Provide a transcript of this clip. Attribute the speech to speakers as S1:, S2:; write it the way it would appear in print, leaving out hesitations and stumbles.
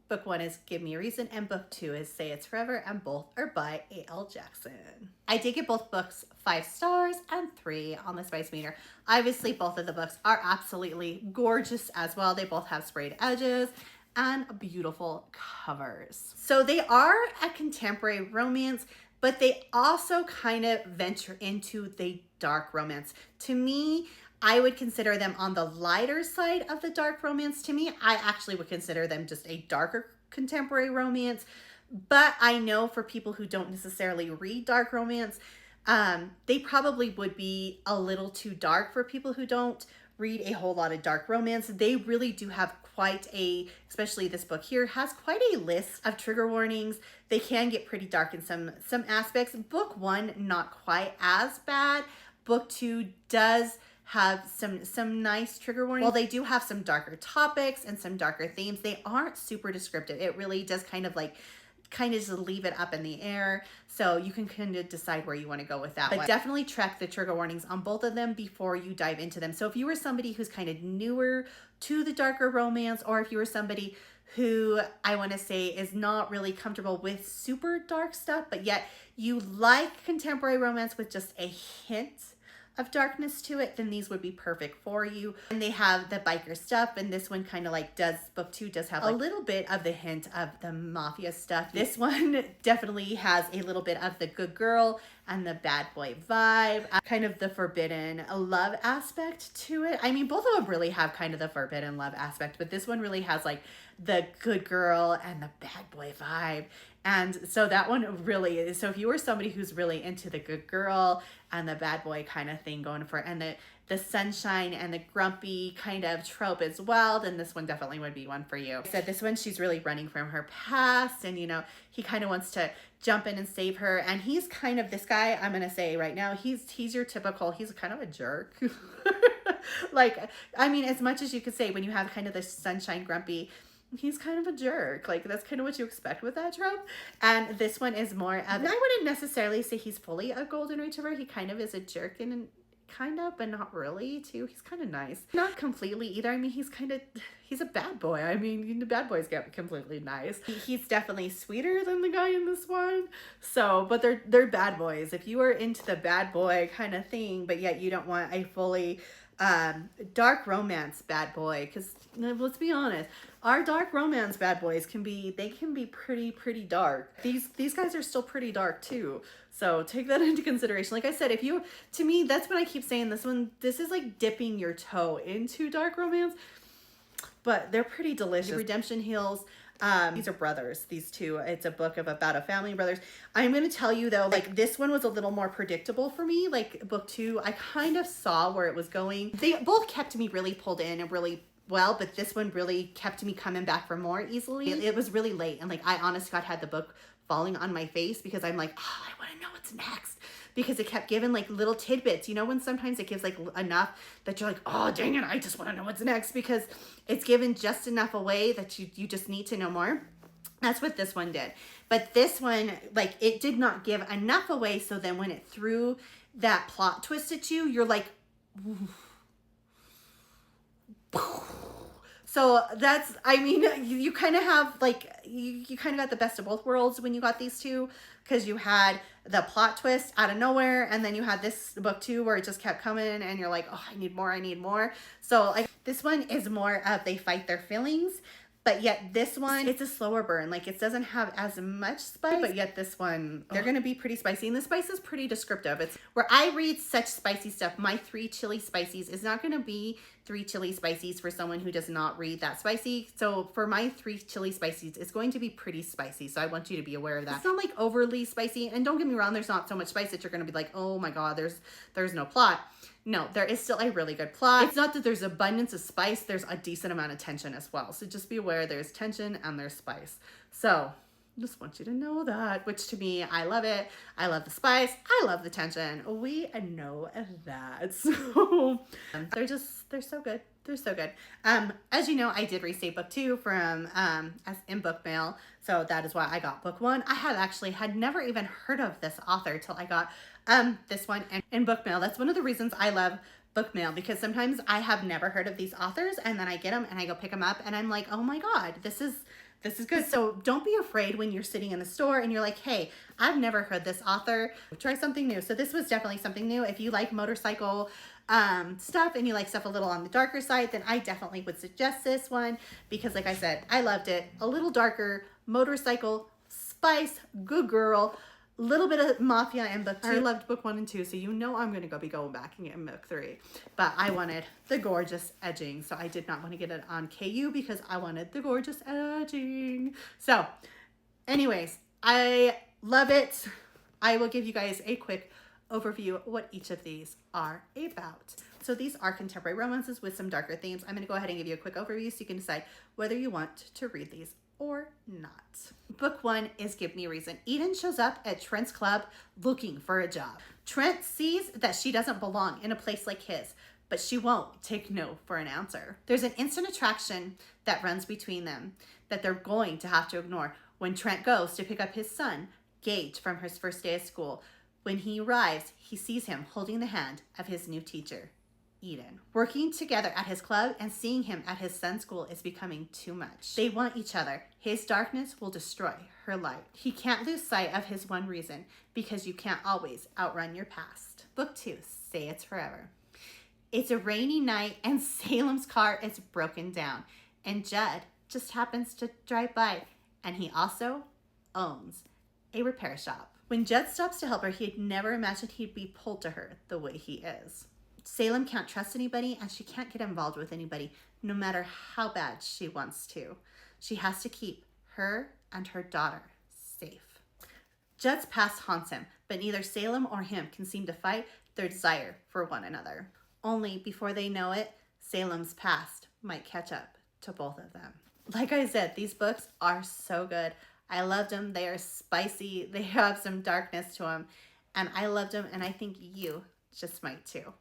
S1: Book 1 is Give Me a Reason, and book 2 is Say It's Forever, and both are by A.L. Jackson. I did give both books 5 stars and 3 on the spice meter. Obviously, both of the books are absolutely gorgeous as well. They both have sprayed edges and beautiful covers. So they are a contemporary romance, but they also kind of venture into the dark romance. To me, I would consider them on the lighter side of the dark romance. To me, I actually would consider them just a darker contemporary romance. But I know for people who don't necessarily read dark romance, they probably would be a little too dark for people who don't read a whole lot of dark romance. They really do have quite a, especially this book here, has quite a list of trigger warnings. They can get pretty dark in some aspects. Book 1, not quite as bad. Book 2 does have some nice trigger warnings. While they do have some darker topics and some darker themes, they aren't super descriptive. It really does kind of just leave it up in the air, so you can kind of decide where you want to go with that. But definitely check the trigger warnings on both of them before you dive into them. So if you were somebody who's kind of newer to the darker romance, or if you were somebody who I want to say is not really comfortable with super dark stuff, but yet you like contemporary romance with just a hint of darkness to it, then these would be perfect for you. And they have the biker stuff, and this one kind of book 2 does have a little bit of the hint of the mafia stuff. This one definitely has a little bit of the good girl and the bad boy vibe, kind of the forbidden love aspect to it. I mean, both of them really have kind of the forbidden love aspect, but this one really has like the good girl and the bad boy vibe. And so that one really is, so if you were somebody who's really into the good girl and the bad boy kind of thing going for it, and the sunshine and the grumpy kind of trope as well, then this one definitely would be one for you. I said this one, she's really running from her past, and he kind of wants to jump in and save her, and he's kind of, this guy, I'm gonna say right now, he's your typical, he's kind of a jerk. Like, I mean, as much as you could say when you have kind of the sunshine grumpy, he's kind of a jerk. Like, that's kind of what you expect with that trope. And this one is more of, I wouldn't necessarily say he's fully a golden retriever. He kind of is a jerk and kind of, but not really too. He's kind of nice. Not completely either. I mean, he's a bad boy. I mean, the bad boys get completely nice. He's definitely sweeter than the guy in this one. So, but they're bad boys. If you are into the bad boy kind of thing, but yet you don't want a fully dark romance bad boy, because let's be honest, our dark romance bad boys can be pretty dark. These guys are still pretty dark too, so take that into consideration. Like I said, to me, that's when I keep saying this is like dipping your toe into dark romance, but they're pretty delicious. Redemption Heals. These are brothers, these two. It's a book about a family of brothers. I'm going to tell you though, like, this one was a little more predictable for me. Like book 2, I kind of saw where it was going. They both kept me really pulled in and really well, but this one really kept me coming back for more easily. It was really late, and like, I honest to God had the book falling on my face because I'm like, oh, I want to know what's next. Because it kept giving like little tidbits, when sometimes it gives like enough that you're like, oh, dang it, I just want to know what's next, because it's given just enough away that you just need to know more. That's what this one did. But this one, like, it did not give enough away, so then when it threw that plot twist at you, you're like, so that's, I mean, you kind of have like, you kind of got the best of both worlds when you got these two, because you had the plot twist out of nowhere, and then you had this book too where it just kept coming and you're like, oh, I need more. So like, this one is more of they fight their feelings, but yet this one, it's a slower burn. Like, it doesn't have as much spice, but yet this one, they're going to be pretty spicy. And the spice is pretty descriptive. It's where I read such spicy stuff. My 3 chili spices is not going to be 3 chili spices for someone who does not read that spicy. So for my 3 chili spices, it's going to be pretty spicy. So I want you to be aware of that. It's not like overly spicy. And don't get me wrong, there's not so much spice that you're going to be like, oh my God, there's no plot. No, there is still a really good plot. It's not that there's abundance of spice, there's a decent amount of tension as well. So just be aware there's tension and there's spice. So just want you to know that, which to me, I love it. I love the spice. I love the tension. We know that. So they're so good. They're so good. As you know, I did restate book 2 from as in bookmail. So that is why I got book 1. I had never even heard of this author till I got this one in bookmail. That's one of the reasons I love bookmail, because sometimes I have never heard of these authors, and then I get them and I go pick them up and I'm like, oh my God, this is This is good. So don't be afraid when you're sitting in the store and you're like, hey, I've never heard this author. Try something new. So this was definitely something new. If you like motorcycle stuff and you like stuff a little on the darker side, then I definitely would suggest this one because like I said, I loved it. A little darker, motorcycle, spice, good girl. Little bit of mafia in book 2. I loved book 1 and 2, so you know I'm going to be going back and getting book 3. But I wanted the gorgeous edging, so I did not want to get it on KU because I wanted the gorgeous edging. So, anyways, I love it. I will give you guys a quick overview of what each of these are about. So these are contemporary romances with some darker themes. I'm going to go ahead and give you a quick overview so you can decide whether you want to read these or not. Book 1 is Give Me a Reason. Eden shows up at Trent's club looking for a job. Trent sees that she doesn't belong in a place like his, but she won't take no for an answer. There's an instant attraction that runs between them that they're going to have to ignore when Trent goes to pick up his son, Gage, from his first day of school. When he arrives, he sees him holding the hand of his new teacher, Eden. Working together at his club and seeing him at his son's school is becoming too much. They want each other. His darkness will destroy her light. He can't lose sight of his one reason because you can't always outrun your past. Book 2, Say It's Forever. It's a rainy night and Salem's car is broken down and Judd just happens to drive by and he also owns a repair shop. When Judd stops to help her, he had never imagined he'd be pulled to her the way he is. Salem can't trust anybody and she can't get involved with anybody, no matter how bad she wants to. She has to keep her and her daughter safe. Judd's past haunts him, but neither Salem or him can seem to fight their desire for one another. Only before they know it, Salem's past might catch up to both of them. Like I said, these books are so good. I loved them. They are spicy. They have some darkness to them. And I loved them, and I think you just might too.